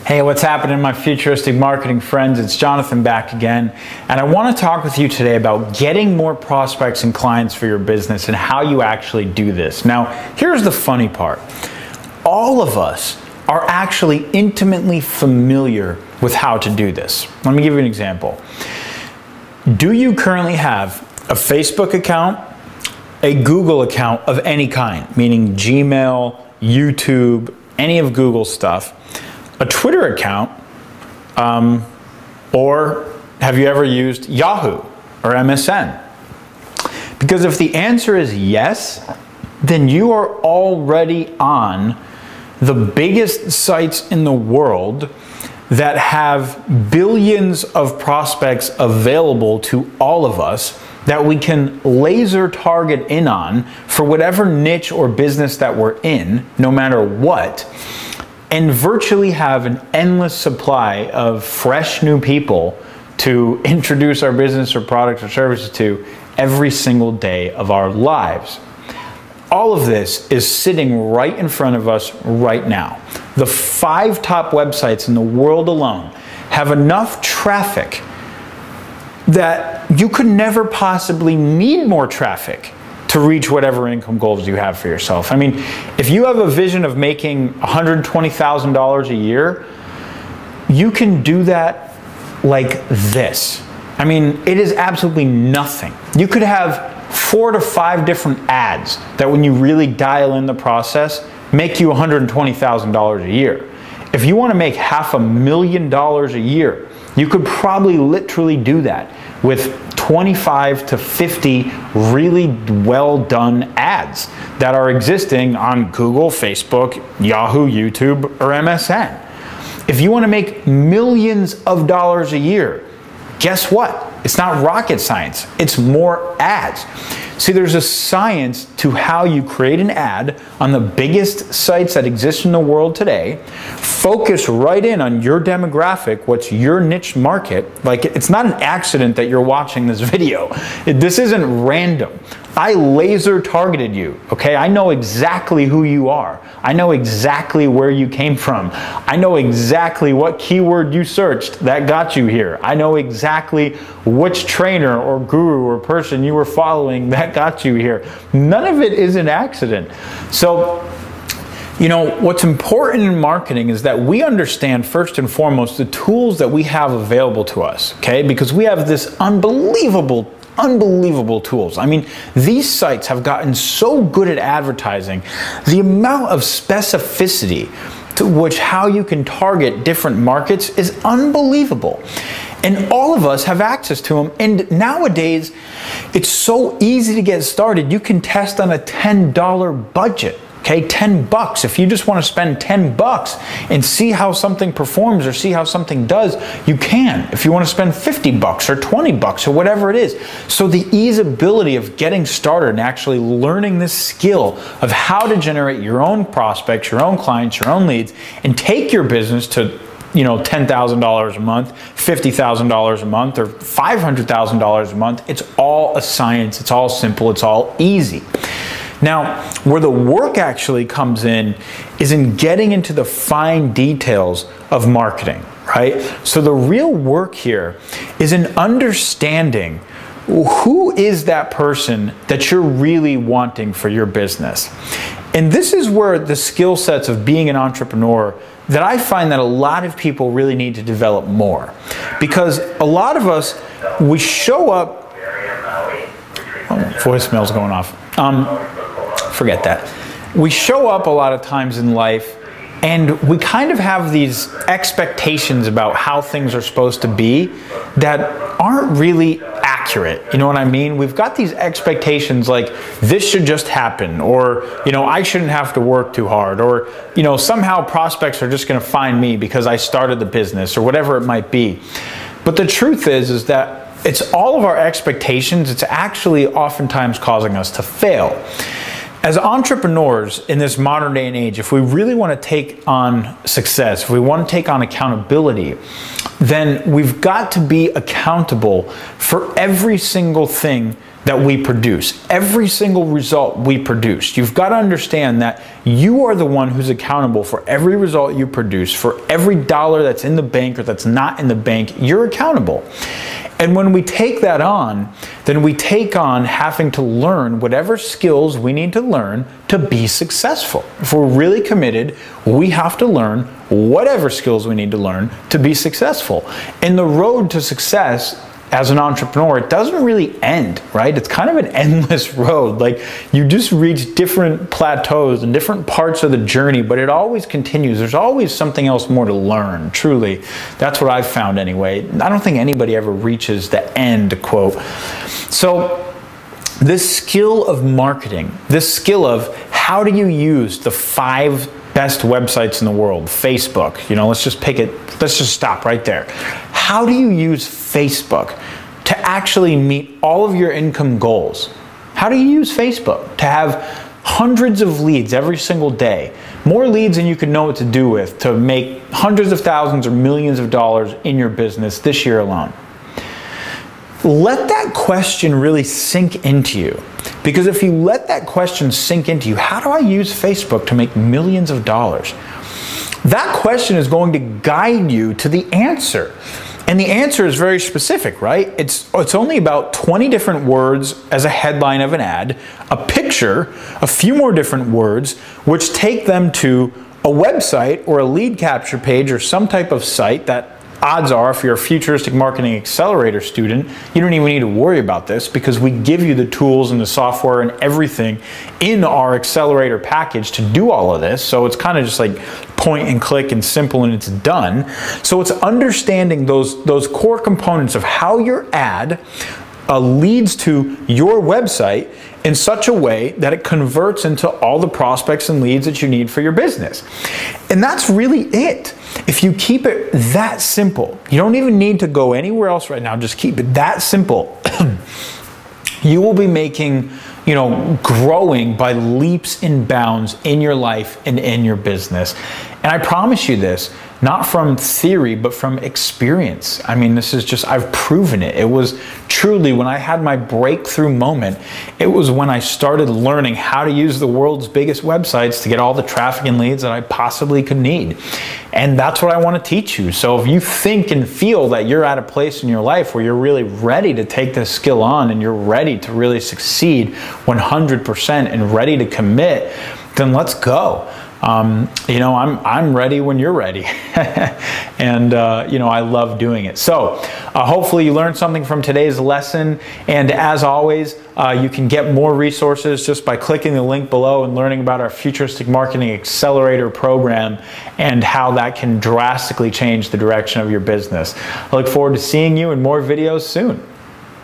Hey, what's happening, my futuristic marketing friends? It's Jonathan back again, and I want to talk with you today about getting more prospects and clients for your business and how you actually do this. Now, here's the funny part. All of us are actually intimately familiar with how to do this. Let me give you an example. Do you currently have a Facebook account, a Google account of any kind, meaning Gmail, YouTube, any of Google stuff, a Twitter account, or have you ever used Yahoo or MSN? Because if the answer is yes, then you are already on the biggest sites in the world that have billions of prospects available to all of us that we can laser target in on for whatever niche or business that we're in, no matter what, and virtually have an endless supply of fresh new people to introduce our business or products or services to every single day of our lives. All of this is sitting right in front of us right now. The 5 top websites in the world alone have enough traffic that you could never possibly need more traffic to reach whatever income goals you have for yourself. I mean, if you have a vision of making $120,000 a year, you can do that like this. I mean, it is absolutely nothing. You could have 4 to 5 different ads that, when you really dial in the process, make you $120,000 a year. If you want to make $500,000 a year, you could probably literally do that with 25 to 50 really well done ads that are existing on Google, Facebook, Yahoo, YouTube, or MSN. If you want to make millions of dollars a year, guess what? It's not rocket science. It's more ads. See, there's a science to how you create an ad on the biggest sites that exist in the world today. Focus right in on your demographic, what's your niche market. Like, it's not an accident that you're watching this video. This isn't random. I laser targeted you, okay? I know exactly who you are. I know exactly where you came from. I know exactly what keyword you searched that got you here. I know exactly which trainer or guru or person you were following that got you here. None of it is an accident. So, you know, what's important in marketing is that we understand, first and foremost, the tools that we have available to us, okay? Because we have this unbelievable tools. I mean, these sites have gotten so good at advertising. The amount of specificity to which how you can target different markets is unbelievable. And all of us have access to them. And nowadays, it's so easy to get started. You can test on a $10 budget. Okay, $10. If you just want to spend $10 and see how something performs or see how something does, you can. If you want to spend $50 or $20 or whatever it is. So the easeability of getting started and actually learning this skill of how to generate your own prospects, your own clients, your own leads, and take your business to, you know, $10,000 a month, $50,000 a month, or $500,000 a month. It's all a science. It's all simple. It's all easy. Now, where the work actually comes in is in getting into the fine details of marketing, right? So the real work here is in understanding who is that person that you're really wanting for your business. And this is where the skill sets of being an entrepreneur that I find that a lot of people really need to develop more. Because a lot of us, we show up, voicemail's going off. Forget that. We show up a lot of times in life and we kind of have these expectations about how things are supposed to be that aren't really accurate. You know what I mean? We've got these expectations like this should just happen, or, you know, I shouldn't have to work too hard, or, you know, somehow prospects are just going to find me because I started the business, or whatever it might be. But the truth is that it's all of our expectations. It's actually oftentimes causing us to fail. As entrepreneurs in this modern day and age, if we really want to take on success, if we want to take on accountability, then we've got to be accountable for every single thing that we produce, every single result we produce. You've got to understand that you are the one who's accountable for every result you produce, for every dollar that's in the bank or that's not in the bank. You're accountable. And when we take that on, then we take on having to learn whatever skills we need to learn to be successful. If we're really committed, we have to learn whatever skills we need to learn to be successful. And the road to success as an entrepreneur, it doesn't really end, right? It's kind of an endless road. Like, you just reach different plateaus and different parts of the journey, but it always continues. There's always something else more to learn, truly. That's what I've found anyway. I don't think anybody ever reaches the end, quote. So this skill of marketing, this skill of how do you use the 5 best websites in the world, Facebook, you know, let's just pick it, let's just stop right there. How do you use Facebook to actually meet all of your income goals? How do you use Facebook to have hundreds of leads every single day, more leads than you could know what to do with, to make hundreds of thousands or millions of dollars in your business this year alone? Let that question really sink into you. Because if you let that question sink into you, how do I use Facebook to make millions of dollars? That question is going to guide you to the answer. And the answer is very specific, right? It's only about 20 different words as a headline of an ad, a picture, a few more different words, which take them to a website or a lead capture page or some type of site that, odds are, if you're a Futuristic Marketing Accelerator student, you don't even need to worry about this because we give you the tools and the software and everything in our accelerator package to do all of this. So it's kind of just like point and click and simple and it's done. So it's understanding those core components of how your ad leads to your website in such a way that it converts into all the prospects and leads that you need for your business. And that's really it. If you keep it that simple, you don't even need to go anywhere else right now, just keep it that simple. You will be making, growing by leaps and bounds in your life and in your business. And I promise you this, not from theory, but from experience. I mean, this is just, I've proven it. It was truly when I had my breakthrough moment, it was when I started learning how to use the world's biggest websites to get all the traffic and leads that I possibly could need. And that's what I want to teach you. So if you think and feel that you're at a place in your life where you're really ready to take this skill on and you're ready to really succeed 100% and ready to commit, then let's go. I'm ready when you're ready. And, I love doing it. So hopefully you learned something from today's lesson. And as always, you can get more resources just by clicking the link below and learning about our Futuristic Marketing Accelerator program and how that can drastically change the direction of your business. I look forward to seeing you in more videos soon.